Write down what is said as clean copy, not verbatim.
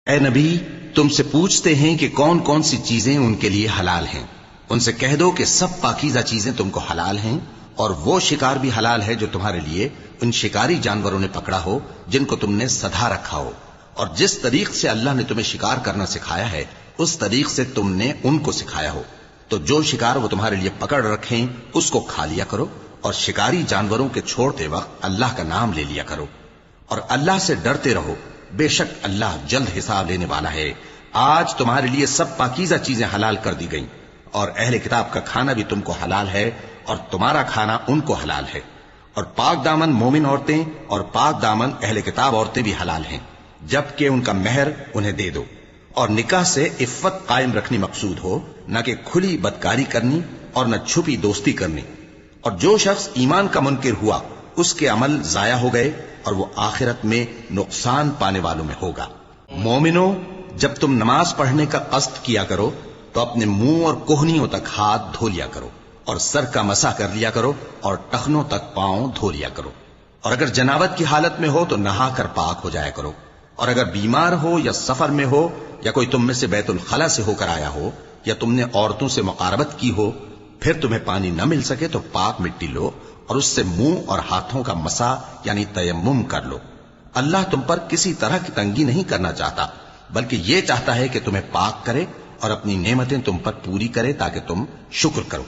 اے نبی، تم سے پوچھتے ہیں کہ کون کون سی چیزیں ان کے لیے حلال ہیں۔ ان سے کہہ دو کہ سب پاکیزہ چیزیں تم کو حلال ہیں، اور وہ شکار بھی حلال ہے جو تمہارے لیے ان شکاری جانوروں نے پکڑا ہو جن کو تم نے سدھا رکھا ہو، اور جس طریق سے اللہ نے تمہیں شکار کرنا سکھایا ہے اس طریق سے تم نے ان کو سکھایا ہو۔ تو جو شکار وہ تمہارے لیے پکڑ رکھیں اس کو کھا لیا کرو، اور شکاری جانوروں کے چھوڑتے وقت اللہ کا نام لے لیا کرو، اور اللہ سے ڈرتے رہو، بے شک اللہ جلد حساب لینے والا ہے۔ آج تمہارے لیے سب پاکیزہ چیزیں حلال کر دی گئیں، اور اہل کتاب کا کھانا بھی تم کو حلال ہے اور تمہارا کھانا ان کو حلال ہے، اور پاک دامن مومن عورتیں اور پاک دامن اہل کتاب عورتیں بھی حلال ہیں، جبکہ ان کا مہر انہیں دے دو، اور نکاح سے عفت قائم رکھنی مقصود ہو، نہ کہ کھلی بدکاری کرنی اور نہ چھپی دوستی کرنی۔ اور جو شخص ایمان کا منکر ہوا اس کے عمل ضائع ہو گئے اور وہ آخرت میں نقصان پانے والوں میں ہوگا۔ مومنو، جب تم نماز پڑھنے کا قصد کیا کرو تو اپنے منہ اور کوہنیوں تک ہاتھ دھو لیا کرو، اور سر کا مسح کر لیا کرو، اور ٹخنوں تک پاؤں دھو لیا کرو، اور اگر جنابت کی حالت میں ہو تو نہا کر پاک ہو جایا کرو، اور اگر بیمار ہو یا سفر میں ہو یا کوئی تم میں سے بیت الخلا سے ہو کر آیا ہو یا تم نے عورتوں سے مقاربت کی ہو، پھر تمہیں پانی نہ مل سکے تو پاک مٹی لو اور اس سے منہ اور ہاتھوں کا مسح یعنی تیمم کر لو۔ اللہ تم پر کسی طرح کی تنگی نہیں کرنا چاہتا، بلکہ یہ چاہتا ہے کہ تمہیں پاک کرے اور اپنی نعمتیں تم پر پوری کرے تاکہ تم شکر کرو۔